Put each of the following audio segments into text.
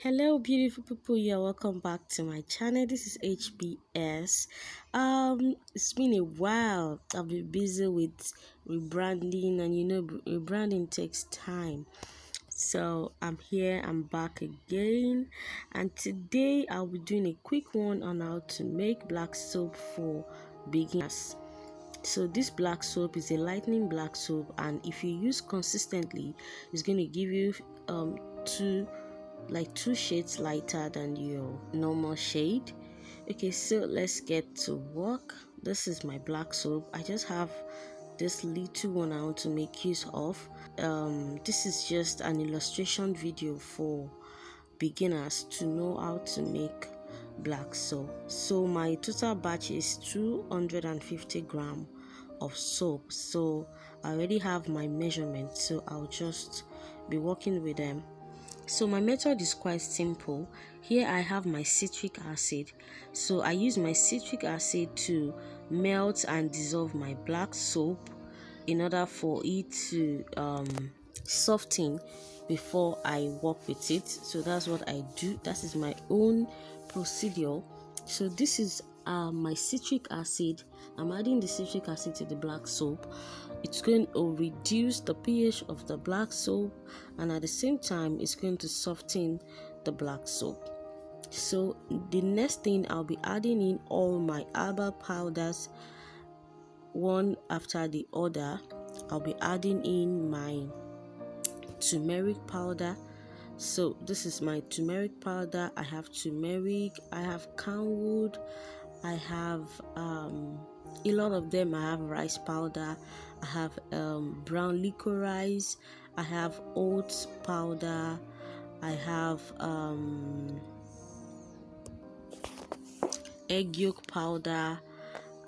Hello beautiful people, you're welcome back to my channel. This is HBS. It's been a while. I've been busy with rebranding, and rebranding takes time. So I'm here, I'm back again, and today I'll be doing a quick one on how to make black soap for beginners. So this black soap is a lightening black soap, and if you use consistently, it's going to give you two shades lighter than your normal shade. Okay, so let's get to work. This is my black soap. I just have this little one I want to make use of. This is just an illustration video for beginners to know how to make black soap. So my total batch is 250 gram of soap. So I already have my measurements, so I'll just be working with them. So my method is quite simple. Here I have my citric acid. So I use my citric acid to melt and dissolve my black soap in order for it to soften before I work with it. So that's what I do. That is my own procedure. So this is my citric acid. I'm adding the citric acid to the black soap. It's going to reduce the pH of the black soap, and at the same time it's going to soften the black soap. So the next thing, I'll be adding in all my herbal powders one after the other. I'll be adding in my turmeric powder. So this is my turmeric powder. I have turmeric, I have camwood, I have a lot of them. I have rice powder, I have brown licorice, I have oats powder, I have egg yolk powder,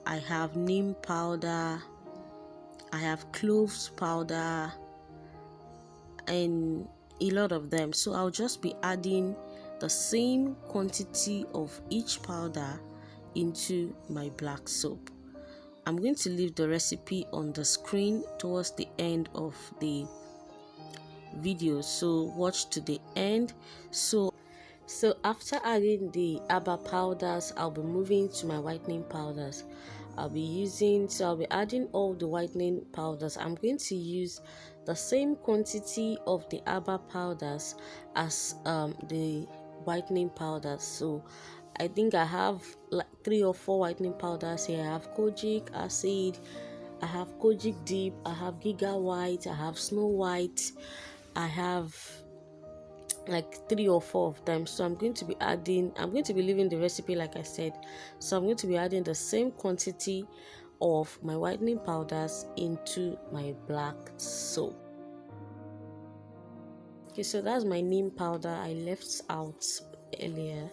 I have neem powder, I have cloves powder, and a lot of them. So I'll just be adding the same quantity of each powder into my black soap. I'm going to leave the recipe on the screen towards the end of the video, so watch to the end. So after adding the herbal powders, I'll be moving to my whitening powders. I'll be adding all the whitening powders. I'm going to use the same quantity of the herbal powders as the whitening powders. So I think I have like 3 or 4 whitening powders here. I have kojic acid, I have kojic deep, I have giga white, I have snow white, I have like 3 or 4 of them. So I'm going to be leaving the recipe like I said. So I'm going to be adding the same quantity of my whitening powders into my black soap. Okay, so that's my neem powder I left out earlier.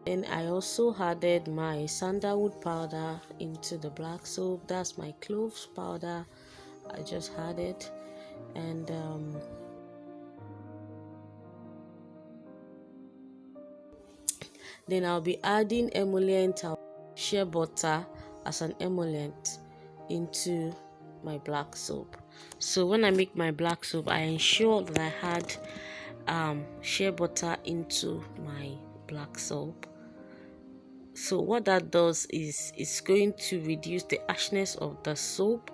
And I also added my sandalwood powder into the black soap. That's my cloves powder I just added. And then I'll be adding emollient, shea butter as an emollient into my black soap. So when I make my black soap, I ensure that I add shea butter into my black soap. So what that does is it's going to reduce the harshness of the soap.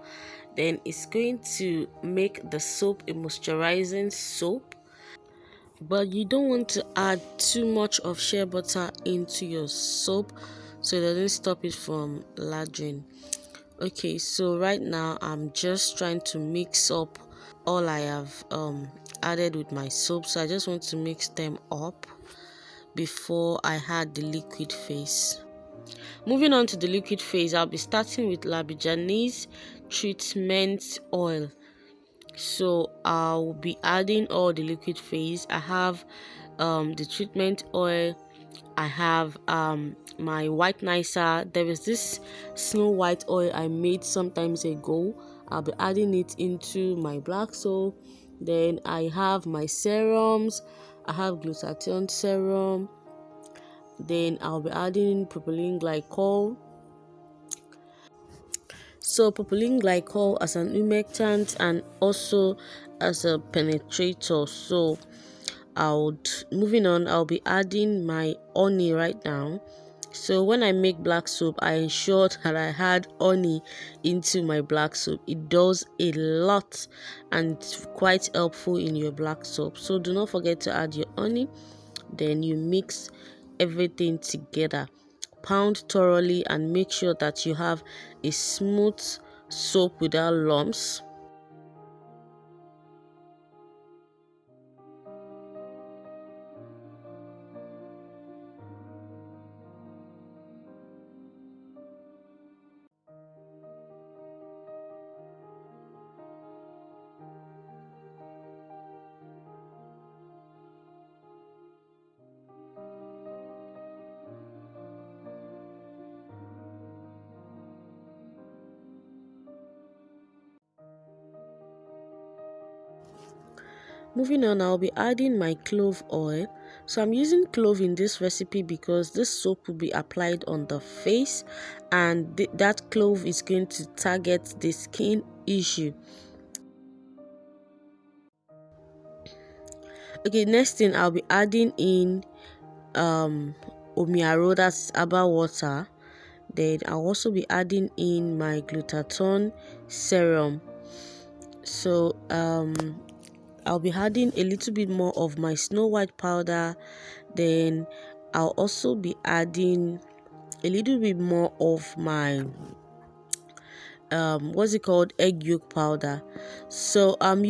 Then it's going to make the soap a moisturizing soap. But you don't want to add too much of shea butter into your soap so it doesn't stop it from ladering. Okay, so right now I'm just trying to mix up all I have added with my soap. So I just want to mix them up before I add the liquid phase. Moving on to the liquid phase, I'll be starting with Labijanese treatment oil. So I'll be adding all the liquid phase. I have the treatment oil, I have my whitenizer. There is this snow white oil I made sometimes ago. I'll be adding it into my black soap. Then I have my serums. I have glutathione serum. Then I'll be adding propylene glycol. So propylene glycol as an humectant and also as a penetrator. So moving on, I'll be adding my honey right now. So when I make black soap, I ensured that I had honey into my black soap. It does a lot and quite helpful in your black soap. So do not forget to add your honey. Then you mix everything together, pound thoroughly, and make sure that you have a smooth soap without lumps. Moving on, I'll be adding my clove oil. So I'm using clove in this recipe because this soap will be applied on the face, and that clove is going to target the skin issue. Okay, next thing I'll be adding in omiaro, that's herbal water. Then I'll also be adding in my glutathione serum. So I'll be adding a little bit more of my Snow White powder. Then I'll also be adding a little bit more of my what's it called, egg yolk powder. So I'm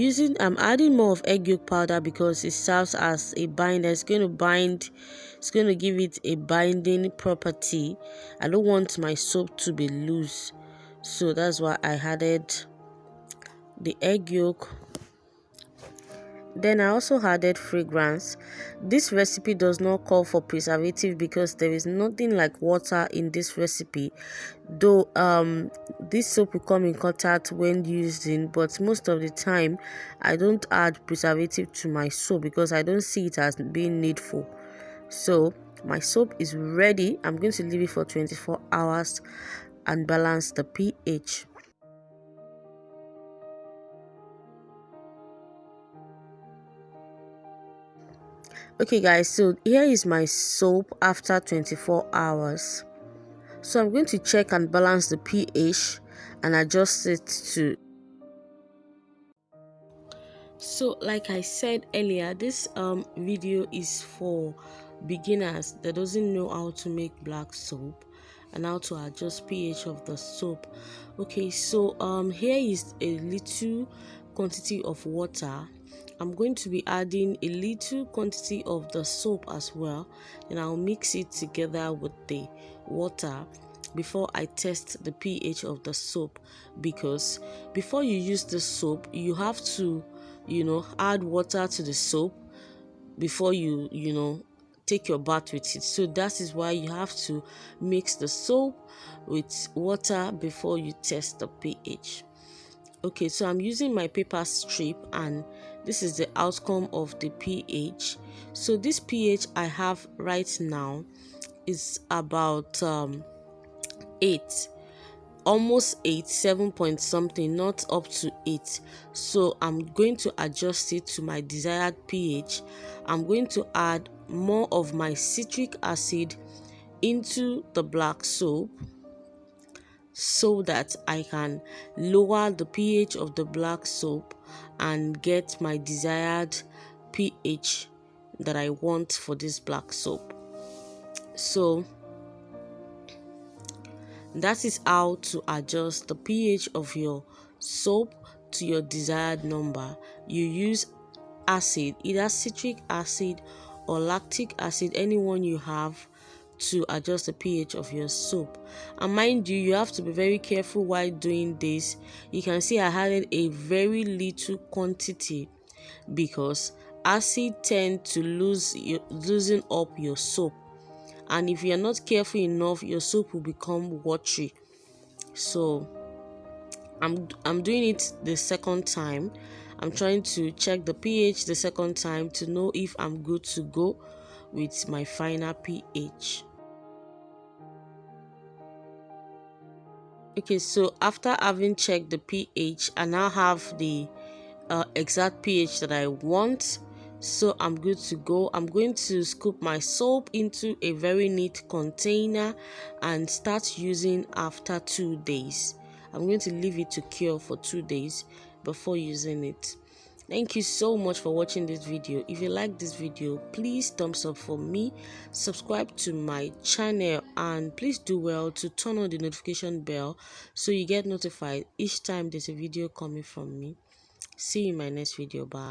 adding more of egg yolk powder because it serves as a binder. It's going to give it a binding property. I don't want my soap to be loose, so that's why I added the egg yolk. Then I also added fragrance. This recipe does not call for preservative because there is nothing like water in this recipe, though this soap will come in contact when using, but most of the time I don't add preservative to my soap because I don't see it as being needful. So my soap is ready. I'm going to leave it for 24 hours and balance the pH. Okay guys, so here is my soap after 24 hours. So I'm going to check and balance the pH and adjust it to. So like I said earlier, this video is for beginners that doesn't know how to make black soap and how to adjust pH of the soap. Okay, so here is a little quantity of water. I'm going to be adding a little quantity of the soap as well, and I'll mix it together with the water before I test the pH of the soap, because before you use the soap you have to add water to the soap before you take your bath with it. So that is why you have to mix the soap with water before you test the pH. Okay, so I'm using my paper strip and this is the outcome of the pH. So this pH I have right now is about 8, almost 8, 7 point something, not up to 8. So I'm going to adjust it to my desired pH. I'm going to add more of my citric acid into the black soap so that I can lower the pH of the black soap and get my desired pH that I want for this black soap. So that is how to adjust the pH of your soap to your desired number. You use acid, either citric acid or lactic acid, anyone you have, to adjust the pH of your soap. And mind you, you have to be very careful while doing this. You can see I added a very little quantity because acid tends to loosen up your soap, and if you're not careful enough your soap will become watery. So I'm doing it the second time. I'm trying to check the pH the second time to know if I'm good to go with my final pH. Okay, so after having checked the pH, I now have the exact pH that I want So I'm good to go. I'm going to scoop my soap into a very neat container and start using after 2 days. I'm going to leave it to cure for 2 days before using it. Thank you so much for watching this video. If you like this video, please thumbs up for me, subscribe to my channel, and please do well to turn on the notification bell so you get notified each time there's a video coming from me. See you in my next video. Bye.